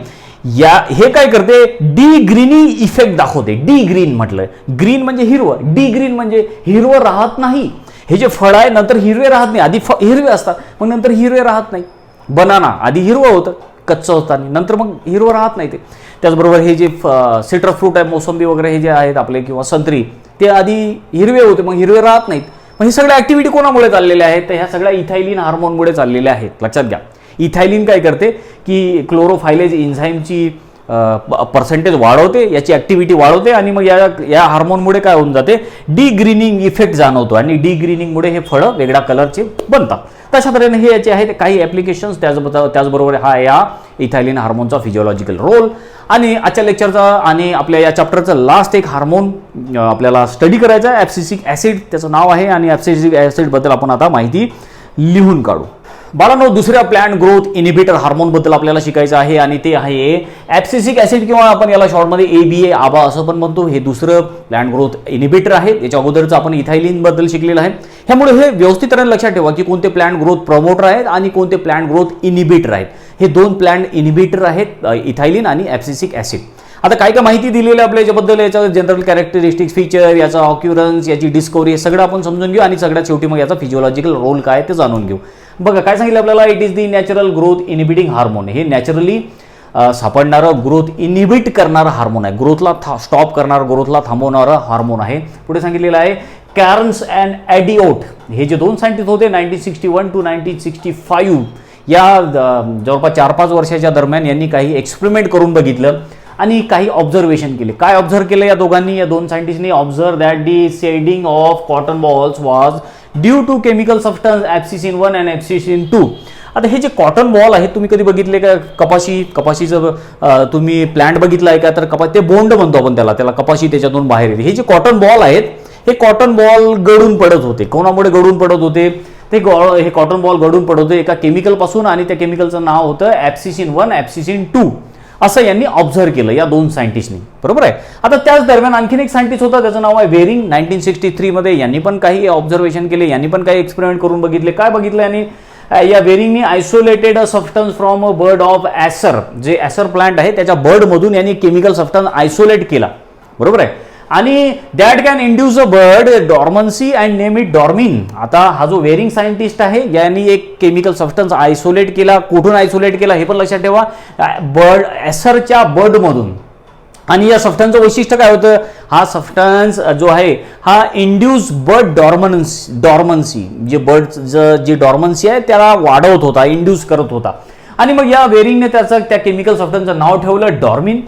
हे काय करते, डी ग्रीनिंग इफेक्ट दाखवते. डी ग्रीन म्हटलं, ग्रीन म्हणजे हिरवं, डी ग्रीन म्हणजे हिरवं राहत नाही. हे जे फळ आहे नंतर हिरवे राहत नाही, आधी हिरवे असतात मग नंतर हिरवे राहत नाही. बनाना आधी हिरवं होतं कच्चं होताना, नंतर मग हिरवं राहत नाही ते. त्याचबरोबर हे जे सिट्रस फ्रूट आहे, मोसंबी वगैरे हे जे आहेत आपले किंवा संत्री, ते आधी हिरवे होते मग हिरवे राहत नाहीत. मग हे सगळ्या ऍक्टिव्हिटी कोणामुळे चाललेल्या आहेत, तर ह्या सगळ्या इथायलिन हार्मोनमुळे चाललेल्या आहेत. लक्षात घ्या, इथायलिन काय करते की क्लोरोफायलेज एन्झाईमची पर्सेंटेज वाढवते, याची ॲक्टिव्हिटी वाढवते, आणि मग या हार्मोनमुळे काय होऊन जाते, डी ग्रीनिंग इफेक्ट जाणवतो, आणि डी ग्रीनिंगमुळे हे फळं वेगळ्या कलरचे बनतात. तशा तऱ्हेने हे याचे आहेत काही ॲप्लिकेशन्स, त्याचबरोबर हा या इथायलिन हार्मोनचा फिजिओलॉजिकल रोल आणि आजच्या लेक्चरचा आणि आपल्या या चॅप्टरचा लास्ट एक हार्मोन आपल्याला स्टडी करायचा आहे, ॲब्सिसिक ॲसिड त्याचं नाव आहे आणि ॲब्सिसिक ॲसिडबद्दल आपण आता माहिती लिहून काढू. बाळांनो, दुसऱ्या प्लांट ग्रोथ इनिबिटर हार्मोनबद्दल आपल्याला शिकायचं आहे आणि ते आहे ॲब्सिसिक ॲसिड किंवा आपण याला शॉर्टमध्ये ABA आबा असं पण म्हणतो. हे दुसरं प्लांट ग्रोथ इनिबिटर आहे. याच्या अगोदरचं आपण इथायलिनबद्दल शिकलेलं आहे. ह्यामुळे हे व्यवस्थितपणे लक्षात ठेवा की कोणते प्लांट ग्रोथ प्रमोटर आहेत आणि कोणते प्लांट ग्रोथ इनिबिटर आहेत. हे दोन प्लांट इनिबिटर आहेत, इथायलिन आणि ॲब्सिसिक ॲसिड. आता काय काय माहिती दिलेली आहे आपल्या याच्याबद्दल, याचा जनरल कॅरेक्टरिस्टिक्स, फीचर, याचा ऑक्युरन्स, याची डिस्कवरी, हे सगळं आपण समजून घेऊ आणि सगळ्यात शेवटी मग याचा फिजिओलॉजिकल रोल काय ते जाणून घेऊ. बघा काय सांगितलं आपल्याला, it is the natural growth inhibiting hormone. हे नॅचरली सापडणारं ग्रोथ इनिबिट करणारं हार्मोन आहे, ग्रोथला स्टॉप करणारं, ग्रोथला थांबवणारं हार्मोन आहे. पुढे सांगितलेलं आहे कॅरन्स अँड ॲडिओट, हे जे दोन सायंटिस्ट होते 1961 to 1965, या जवळपास 4-5 वर्षाच्या दरम्यान यांनी काही एक्सपेरिमेंट करून बघितलं आणि काही ऑब्झर्वेशन केले. काय ऑब्झर्व केलं या दोघांनी, या दोन सायंटिस्टनी observe that the shedding of cotton balls was due to chemical substance abscisin 1 and abscisin 2. आता हे जे कॉटन बॉल आहेत तुम्ही कधी बघितले का, कपाशीचं तुम्ही प्लांट बघितला आहे का, तर ते बोंड म्हणतो आपण त्याला कपाशी त्याच्यातून बाहेर येते. हे जे कॉटन बॉल आहेत हे कॉटन बॉल गळून पडत होते. कोणामुळे गळून पडत होते, हे कॉटन बॉल गळून पडत होते एका केमिकलपासून आणि त्या केमिकलचं नाव होतं ॲब्सिसिन 1 ॲब्सिसिन 2 असं यांनी ऑब्झर्व केलं या दोन सायंटिस्टनी, बरोबर आहे. आता त्याच दरम्यान आणखीन एक सायंटिस्ट होता, त्याचं नाव आहे वेरिंग. 1963 मध्ये यांनी पण काही ऑब्झर्वेशन केले, यांनी पण काही एक्सपेरिमेंट करून बघितले. काय बघितलं यांनी, या वेरिंगनी isolated a substance from a bird of acer, जे ॲसर प्लांट आहे त्याच्या बर्डमधून यांनी केमिकल सबस्टन्स आयसोलेट केला, बरोबर आहे. आणि that can induce a bird dormancy and name it dormin. आता हा जो वेरिंग सायंटिस्ट आहे यांनी एक केमिकल सबस्टन्स आयसोलेट केला. कुठून आयसोलेट केला हे पण लक्षात ठेवा, बर्ड ॲसरच्या बर्डमधून. आणि या सबस्टन्सचं वैशिष्ट्य काय होतं, हा सबस्टन्स जो आहे हा इंड्यूस बर्ड डॉर्मन्सी, जे बर्ड जी डॉर्मन्सी आहे त्याला वाढवत होता, इंड्यूस करत होता. आणि मग या वेरिंगने त्या केमिकल सबस्टन्सचं नाव ठेवलं डॉर्मिन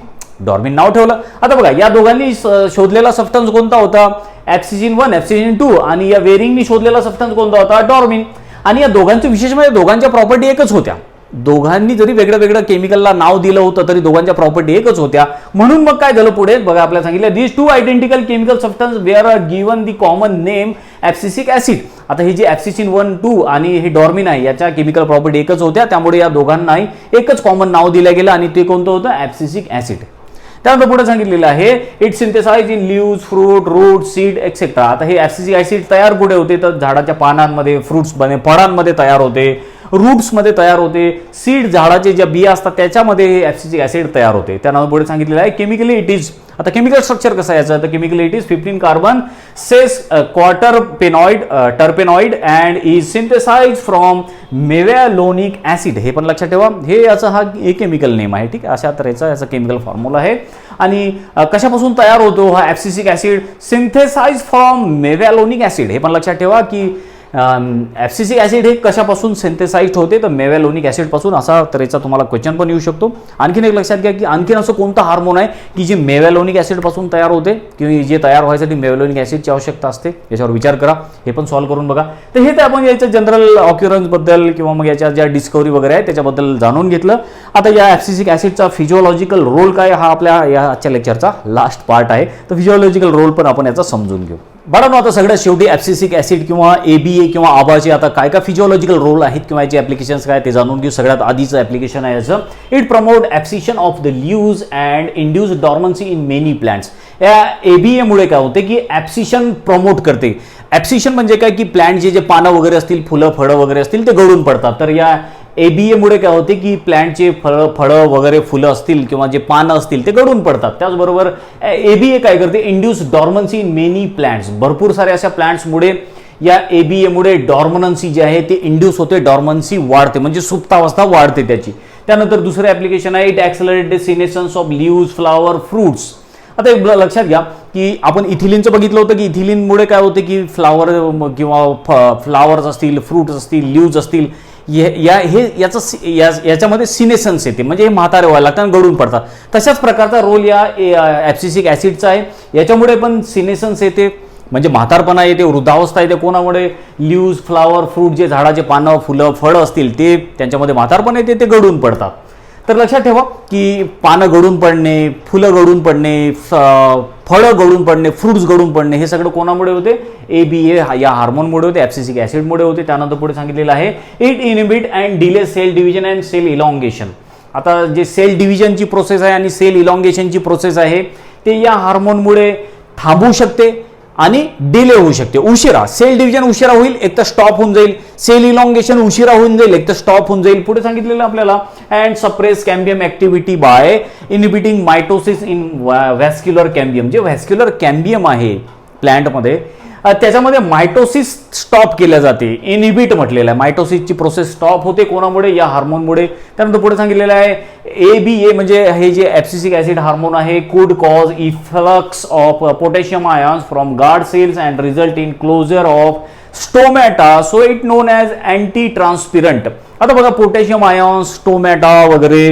नाव ठेवलं. आता बघा या दोघांनी शोधलेला सबस्टन्स कोणता होता, ॲब्सिसिन 1 ॲब्सिसिन 2, आणि या वेरिंगनी शोधलेला सबस्टन्स कोणता होता, डॉर्मिन. आणि या दोघांचं विशेष म्हणजे दोघांच्या प्रॉपर्टी एकच होत्या. दोघांनी जरी वेगळं वेगळं केमिकलला नाव दिलं होतं तरी दोघांच्या प्रॉपर्टी एकच होत्या. म्हणून मग काय झालं पुढे बघा, आपल्याला सांगितलं these two identical chemical substance were are given the common name abscisic acid. आता हे जे ॲब्सिसिन 1, 2 आणि हे डॉर्मिन आहे याच्या केमिकल प्रॉपर्टी एकच होत्या, त्यामुळे या दोघांनाही एकच कॉमन नाव दिलं गेलं आणि ते कोणतं होतं, ॲब्सिसिक ॲसिड. त्यानंतर पुढे सांगितलेलं आहे it synthesise in leaves, fruit, root, seed etcetera. आता हे ॲब्सिसिक ॲसिड तयार कुठे होते, तर झाडाच्या पानांमध्ये, फ्रुट्समध्ये, फळांमध्ये तयार होते, रूट्समध्ये तयार होते, सीड झाडाचे ज्या बिया असतात त्याच्यामध्ये हे ॲब्सिसिक ॲसिड तयार होते. त्यानंतर पुढे सांगितलेलं आहे केमिकली इट इज. आता केमिकल स्ट्रक्चर कसं आहे याचं, तर chemically it is 15 carbon 6 quarterpenoid terpenoid and is synthesize from mevalonic acid. हे पण लक्षात ठेवा, हे याचा हा एक केमिकल नेम आहे, ठीक आहे. अशा तऱ्हेचा याचा केमिकल फॉर्म्युला आहे. आणि कशापासून तयार होतो हा ॲब्सिसिक acid, synthesise from mevalonic acid. हे पण लक्षात ठेवा की ॲब्सिसिक ॲसिड हे कशापासून सिंथेसाइज्ड होते, तर मेव्हॅलोनिक ॲसिड पासून. असा तऱ्हेचा तुम्हाला क्वेश्चन पण येऊ शकतो. आणखीन एक लक्षात घ्या की आणखीन असं कोणतं हार्मोन आहे की जे मेव्हॅलोनिक ॲसिड पासून तयार होते किंवा जे तयार व्हायसाठी मेव्हॅलोनिक ॲसिडची आवश्यकता असते, याच्यावर विचार करा, हे पण सॉल्व्ह करून बघा. तर हे तर आपण याच्या जनरल ऑक्युरन्स बद्दल किंवा मग याच्या ज्या डिस्कवरी वगैरे आहे त्याच्याबद्दल जाणून घेतलं. आता या ॲब्सिसिक ॲसिडचा फिजिओलॉजिकल रोल काय, हा आपल्या या आजच्या लेक्चरचा लास्ट पार्ट आहे. तर फिजिओलॉजिकल रोल पण आपण याचा समजून घेऊ. बरं, आता सगळ्यात शेवटी ॲब्सिसिक ॲसिड किंवा ABA किंवा आबाचे आता काय काय फिजिओलॉजिकल रोल आहेत किंवा याचे ॲप्लिकेशन्स काय ते जाणून घेऊ. सगळ्यात आधीचं ॲप्लिकेशन आहे याचं, it promote abscission of the leaves and induce dormancy in many plants. या ABA मुळे काय होते की ॲब्सिशन प्रमोट करते. ॲब्सिशन म्हणजे काय की प्लांटचे जे पानं वगैरे असतील, फुलं फळं वगैरे असतील ते गळून पडतात. तर या ABA मुळे काय होते की प्लांटचे फळं वगैरे फुलं असतील किंवा जे पानं असतील ते गळून पडतात. त्याचबरोबर ABA काय करते, induce dormancy in many plants. भरपूर साऱ्या अशा प्लांट्समुळे या ABA मुळे डॉर्मन्सी जे आहे ते इंड्यूस होते, डॉर्मन्सी वाढते म्हणजे सुप्तावस्था वाढते त्याची. त्यानंतर दुसरं ॲप्लिकेशन आहे it accelerate senescence of leaves, flower, fruits. आता एक लक्षात घ्या की आपण इथिलिनचं बघितलं होतं की इथिलिनमुळे काय होते की फ्लावर किंवा फ्लावर्स असतील, फ्रूट्स असतील, लीव्ज असतील, याच्यामध्ये सिनेसन्स येते म्हणजे हे म्हातारे व्हायला लागतात आणि गळून पडतात. तशाच प्रकारचा रोल या ॲब्सिसिक ॲसिडचा आहे. याच्यामुळे पण सिनेसन्स येते म्हणजे म्हातारपणा येते, वृद्धावस्था येते कोणामुळे? लीव्ज, फ्लावर, फ्रूट, जे झाडाचे पानं, फुलं, फळं असतील ते त्यांच्यामध्ये म्हातारपणा येते, ते गळून पडतात. तर लक्षात ठेवा की पानं गळून पडणे, फुलं गळून पडणे, फळं गळून पडणे, फ्रूट्स गळून पडणे, हे सगळं कोणामुळे होते? ABA या हार्मोनमुळे होते, ॲब्सिसिक ॲसिडमुळे होते. त्यानंतर पुढे सांगितलेलं आहे it inhibit and delay cell division and cell elongation. आता जे सेल डिव्हिजनची प्रोसेस आहे आणि सेल इलॉंगेशनची प्रोसेस आहे ते या हार्मोनमुळे थांबू शकते आणि डिले होऊ शकते, उशिरा. सेल डिव्हिजन उशिरा होईल, एक तर स्टॉप होऊन जाईल. सेल इलॉंगेशन उशिरा होऊन जाईल, एक तर स्टॉप होऊन जाईल. पुढे सांगितलेलं आपल्याला and suppress cambium activity by inhibiting mitosis in vascular cambium. जे व्हॅस्क्युलर कॅम्बियम आहे प्लॅन्टमध्ये त्याच्यामध्ये मायटोसिस स्टॉप केल्या जाते, इनिबिट म्हटलेलं आहे. मायटोसिसची प्रोसेस स्टॉप होते कोणामुळे? या हार्मोनमुळे. त्यानंतर पुढे सांगितलेलं आहे ABA म्हणजे हे जे ॲब्सिसिक ॲसिड हार्मोन आहे could cause efflux of potassium ions from guard cells and result in closure of stomata, so it known as anti transpirant. आता बघा पोटॅशियम आयन्स, स्टोमॅटा वगैरे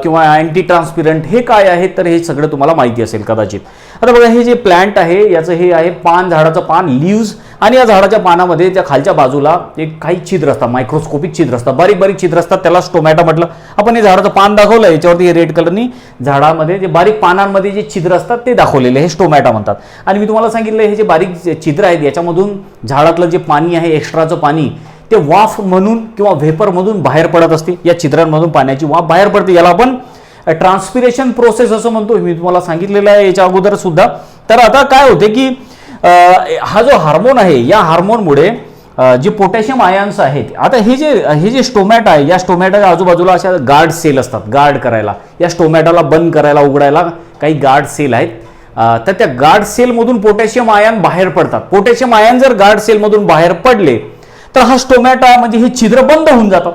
किंवा अँटी ट्रान्सपिरंट हे काय आहे? तर हे सगळं तुम्हाला माहिती असेल कदाचित. आता बघा हे जे प्लॅन्ट आहे याचं हे आहे पान, झाडाचं पान, लीव्ज, आणि या झाडाच्या पानामध्ये त्या खालच्या बाजूला एक काही छिद्र असतात, मायक्रोस्कोपिक छिद्र असतात, बारीक बारीक छिद्र असतात, त्याला स्टोमॅटा म्हटलं. आपण हे झाडाचं पान दाखवलं, याच्यावरती हे रेड कलरनी झाडामध्ये जे बारीक पानांमध्ये जे छिद्र असतात ते दाखवलेले, हे स्टोमॅटा म्हणतात. आणि मी तुम्हाला सांगितलं हे जे बारीक छिद्र आहेत याच्यामधून झाडातलं जे पाणी आहे, एक्स्ट्राचं पाणी, ते वाफ म्हणून किंवा व्हेपर मधून बाहेर पडत असते. या छिद्रांमधून पाण्याची वाफ बाहेर पडते, याला आपण ट्रान्सपिरेशन प्रोसेस असं म्हणतो. मी तुम्हाला सांगितलेलं आहे याच्या अगोदर सुद्धा. तर आता काय होते की हा जो हार्मोन आहे या हार्मोनमुळे जे पोटॅशियम आयन्स आहेत, आता हे जे स्टोमॅटा आहे या स्टोमॅटाच्या आजूबाजूला अशा गार्ड सेल असतात, गार्ड करायला, या स्टोमॅटाला बंद करायला उघडायला काही गार्ड सेल आहेत. तर त्या गार्ड सेलमधून पोटॅशियम आयन बाहेर पडतात. पोटॅशियम आयन जर गार्ड सेलमधून बाहेर पडले तर हा स्टोमॅटा म्हणजे हे छिद्र बंद होऊन जातात.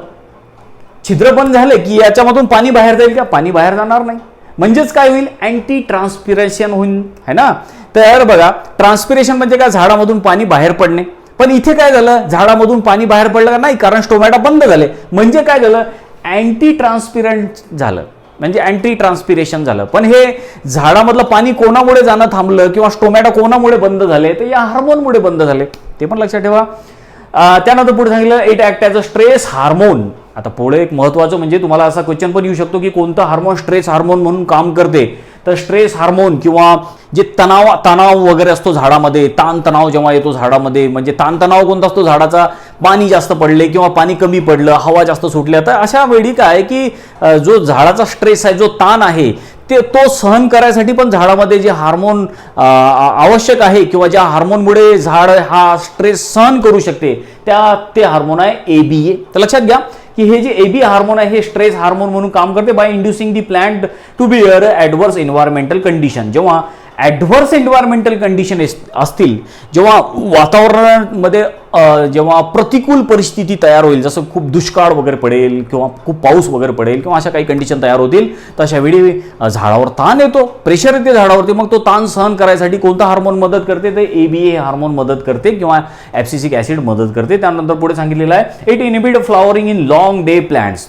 छिद्र बंद झाले की याच्यामधून पाणी बाहेर जाईल का? पाणी बाहेर जाणार नाही. म्हणजेच काय होईल? अँटी ट्रान्सपिरेशन होईल, है ना. तर बघा ट्रान्सपिरेशन म्हणजे काय? झाडामधून पाणी बाहेर पडणे. पण इथे काय झालं? झाडामधून पाणी बाहेर पडलं का? नाही, कारण स्टोमॅटा बंद झाले. म्हणजे काय झालं? अँटी ट्रान्सपिरंट झालं, म्हणजे अँटी ट्रान्सपिरेशन झालं. पण हे झाडामधलं पाणी कोणामुळे जाणं थांबलं किंवा स्टोमॅटा कोणामुळे बंद झाले? तर या हार्मोनमुळे बंद झाले, ते पण लक्षात ठेवा. त्यानंतर पुढे सांगितलं it act as a stress hormone. आता पुढे एक महत्त्वाचं म्हणजे तुम्हाला असा क्वेश्चन पण येऊ शकतो की कोणतं हार्मोन स्ट्रेस हार्मोन म्हणून काम करते? तर स्ट्रेस हार्मोन किंवा जे तणाव वगैरे असतो झाडामध्ये, ताणतणाव जेव्हा येतो झाडामध्ये, म्हणजे ताणतणाव कोणता असतो? झाडाचा पाणी जास्त पडले किंवा पाणी कमी पडलं, हवा जास्त सुटली, तर अशा वेळी काय की जो झाडाचा स्ट्रेस आहे, जो ताण आहे, तो सहन करायसाठी पण झाडामध्ये जे हार्मोन आवश्यक आहे किंवा ज्या हार्मोनमुळे झाड हा स्ट्रेस सहन करू शकते ते हार्मोन आहे ABA. तर लक्षात घ्या की हे जे AB हार्मोन आहे हे स्ट्रेस हार्मोन म्हणून काम करते by inducing the plant to bear adverse environmental condition. जेव्हा ॲडव्हर्स एन्व्हायरमेंटल कंडिशन असतील, जेव्हा वातावरणामध्ये जेव्हा प्रतिकूल परिस्थिती तयार होईल, जसं खूप दुष्काळ वगैरे पडेल किंवा खूप पाऊस वगैरे पडेल किंवा अशा काही कंडिशन तयार होतील, तर अशा वेळी झाडावर ताण येतो, प्रेशर येते झाडावरती. मग तो ताण सहन करायसाठी कोणता हार्मोन मदत करते? तर ABA हार्मोन मदत करते किंवा ॲब्सिसिक ॲसिड मदत करते. त्यानंतर पुढे सांगितलेलं आहे it inhibit flowering in long day plants.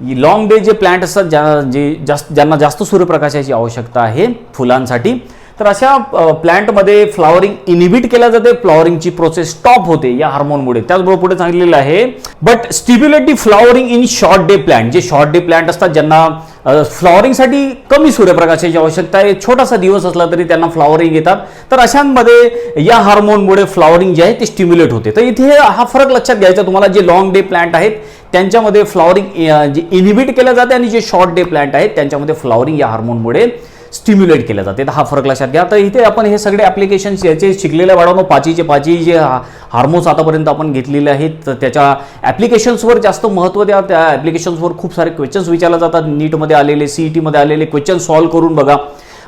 Long day जे प्लांट असतात ज्यांना जास्त सूर्यप्रकाशाची आवश्यकता आहे फुलांसाठी, तर अशा प्लांटमध्ये फ्लॉवरिंग इनिबिट केल्या जाते, फ्लॉवरिंगची प्रोसेस स्टॉप होते या हार्मोनमुळे. त्याचबरोबर पुढे सांगितलेलं आहे but stimulate the flowering in short day plant. जे शॉर्ट डे प्लांट असतात ज्यांना फ्लॉवरिंगसाठी कमी सूर्यप्रकाशाची आवश्यकता आहे, छोटासा दिवस असला तरी त्यांना फ्लॉवरिंग येतात, तर अशांमध्ये या हार्मोनमुळे फ्लॉवरिंग जे आहे ते स्टिम्युलेट होते. तर इथे हा फरक लक्षात घ्यायचा तुम्हाला. जे लॉंग डे प्लांट आहेत त्यांच्यामध्ये फ्लॉवरिंग जे इनिबिट केलं जाते आणि जे शॉर्ट डे प्लांट आहेत त्यांच्यामध्ये फ्लॉवरिंग या हार्मोनमुळे स्टिम्युलेट केलं जाते. तर हा फरक लक्षात घ्या. तर इथे आपण हे सगळे ॲप्लिकेशन्स याचे शिकलेल्या वाढवणं, पाचीचे जे हार्मोन्स आतापर्यंत आपण घेतलेले आहेत, तर त्याच्या ॲप्लिकेशन्सवर जास्त महत्त्व द्या. त्या ॲप्लिकेशन्सवर खूप सारे क्वेश्चन्स विचारले जातात. नीटमध्ये आलेले, CETमध्ये आलेले क्वेश्चन सॉल्व्ह करून बघा,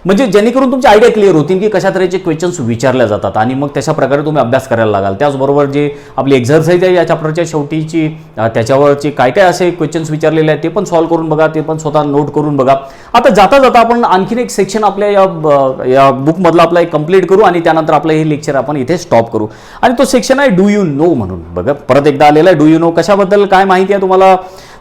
म्हणजे जेणेकरून तुमची आयडिया क्लिअर होतील की कशा तऱ्हेचे क्वेश्चन्स विचारल्या जातात आणि मग तशा प्रकारे तुम्ही अभ्यास करायला लागाल. त्याचबरोबर जे आपली एक्झरसाईज आहे या चॅप्टरच्या शेवटीची, त्याच्यावरची काय काय असे क्वेश्चन्स विचारलेले आहेत ते पण सॉल्व्ह करून बघा, ते पण स्वतः नोट करून बघा. आता जाता आपण आणखीन एक सेक्शन आपल्या या बुकमधला आपला एक कंप्लीट करू आणि त्यानंतर आपलं हे लेक्चर आपण इथे स्टॉप करू. आणि तो सेक्शन आहे डू यू नो म्हणून. बघा परत एकदा आलेला आहे डू यू नो. कशाबद्दल काय माहिती आहे तुम्हाला?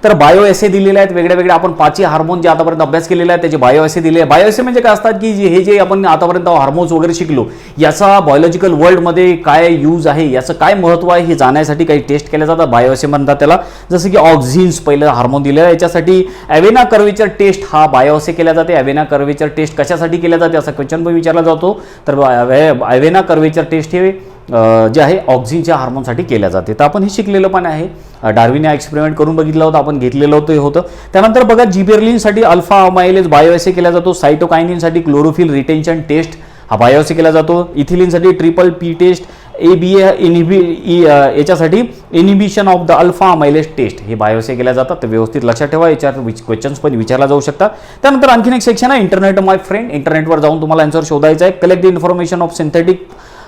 तर बायो एसे दिलेले आहेत वेगळे वेगळे. आपण 5 हार्मोन जे आतापर्यंत अभ्यास केलेला आहे त्याचे बायो एसे दिले आहे. बायो एसे म्हणजे काय असतात की हे जे आपण आतापर्यंत हार्मोन्स वगैरे शिकलो याचा बायोलॉजिकल वर्ल्डमध्ये काय यूज आहे, याचं काय महत्त्व आहे हे जाण्यासाठी काही टेस्ट केल्या जातात. बायो एसे म्हणतात त्याला. जसं की ऑक्झिन्स पहिलं हार्मोन दिलेलं आहे, याच्यासाठी ॲव्हेना कर्वेचर टेस्ट हा बायो एसे केला जाते. ॲव्हेना कर्वेचर टेस्ट कशासाठी केल्या जाते असा क्वेश्चन पण विचारला जातो. तर ॲव्हेना कर्वेचर टेस्ट हे जे आहे ऑक्झिनच्या हार्मोनसाठी केल्या जाते. तर आपण हे शिकलेलं पण आहे. डार्विन एक्सपेरिमेंट करून बघितलं होतं, आपण घेतलेलं होतं हे होतं. त्यानंतर बघा जिबेर्लिनसाठी अल्फा अमायलेज बायोएसे केला जातो. सायटोकायनिनसाठी क्लोरोफिल रिटेन्शन टेस्ट हा बायोएसे केला जातो. इथिलिनसाठी ट्रिपल पी टेस्ट, ABA याच्यासाठी inhibition of the alpha amylase test हे बायोएसे केल्या जातात. तर व्यवस्थित लक्षात ठेवा, याच्यावर क्वेश्चन्स पण विचारला जाऊ शकतात. त्यानंतर आणखीन एक सेक्शन आहे इंटरनेट माय फ्रेंड. इंटरनेटवर जाऊन तुम्हाला आन्सर शोधायचा आहे. Collect the information of synthetic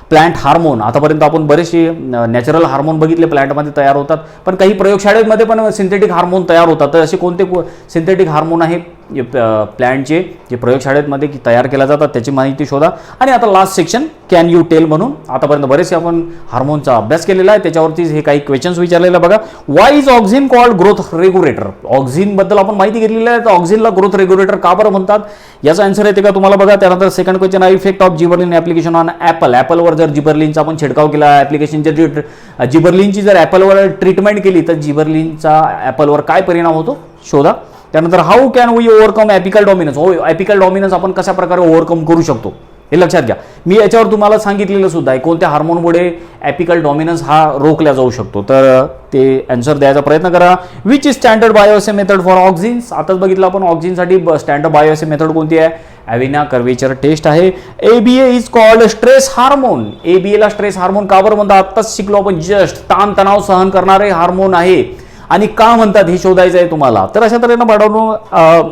plant hormone. आतापर्यंत आपण बरेचसे नॅचरल हार्मोन बघितले प्लांटमध्ये तयार होतात, पण काही प्रयोगशाळेमध्ये पण सिंथेटिक हार्मोन तयार होतात. तर असे कोणते सिंथेटिक हार्मोन आहे प्लांटचे जे प्रयोगशाळेमध्ये तयार केल्या जातात त्याची माहिती शोधा. आणि आता last section can you tell म्हणून आतापर्यंत बरेचसे आपण हार्मोनचा अभ्यास केलेला आहे, त्याच्यावरतीच हे काही क्वेश्चन्स विचारलेले बघा. Why is auxin called growth regulator. ऑक्झिनबद्दल आपण माहिती घेतलेली आहे, तर ऑक्झिनला ग्रोथ रेग्युलेटर का बरं म्हणतात याचा आन्सर येते का तुम्हाला बघा. त्यानंतर सेकंड क्वेश्चन आहे effect of gibberellin application on apple. ॲपलवर जर जिबर्लिनचा आपण छिडकाव केला, ॲप्लिकेशन जर जिबर्लिनची जर ॲपलवर ट्रीटमेंट केली तर जिबर्लिनचा ॲपलवर काय परिणाम होतो शोधा. त्यानंतर how can we overcome apical dominance. हो, ॲपिकल डॉमिनन्स आपण कशा प्रकारे ओव्हरकम करू शकतो हे लक्षात घ्या. मी याच्यावर तुम्हाला सांगितलेलं सुद्धा आहे कोणत्या हार्मोनमुळे ॲपिकल डॉमिनन्स हा रोखला जाऊ शकतो. तर ते आन्सर द्यायचा प्रयत्न करा. Which is standard bioassay method for auxins. आताच बघितलं आपण ऑक्झिनसाठी स्टँडर्ड बायोएसे मेथड कोणती आहे, ॲव्हेना कर्वेचर टेस्ट आहे. ABA is called stress hormone. ABAला स्ट्रेस हार्मोन का बरं म्हणतात आत्ताच शिकलो आपण जस्ट. ताण तणाव सहन करणारे हार्मोन आहे आणि का म्हणतात हे शोधायचं आहे तुम्हाला. तर अशा तऱ्हेनं बाळांनो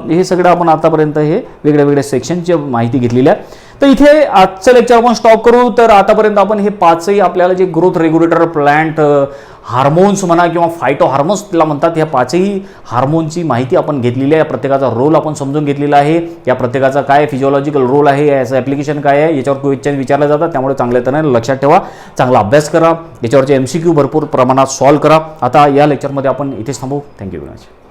हे सगळं आपण आतापर्यंत हे वेगळ्या वेगळ्या सेक्शनची माहिती घेतलेली आहे. तर इथे आजचं लेक्चर आपण स्टॉप करू. तर आतापर्यंत आपण हे 5ही आपल्याला जे ग्रोथ रेग्युलेटर प्लांट हार्मोन्स म्हणा किंवा फायटो हार्मोन्स त्याला म्हणतात, ह्या 5ही हार्मोनची माहिती आपण घेतलेली आहे. प्रत्येकाचा रोल आपण समजून घेतलेला आहे. या प्रत्येकाचा काय फिजिओलॉजिकल रोल आहे, याचं ॲप्लिकेशन काय आहे, याच्यावर क्वेश्चन विचारले जातात. त्यामुळे चांगल्या तऱ्हेने लक्षात ठेवा, चांगला अभ्यास करा, याच्यावरचे MCQ भरपूर प्रमाणात सॉल्व्ह करा. आता या लेक्चरमध्ये आपण इथेच थांबू. Thank you very much.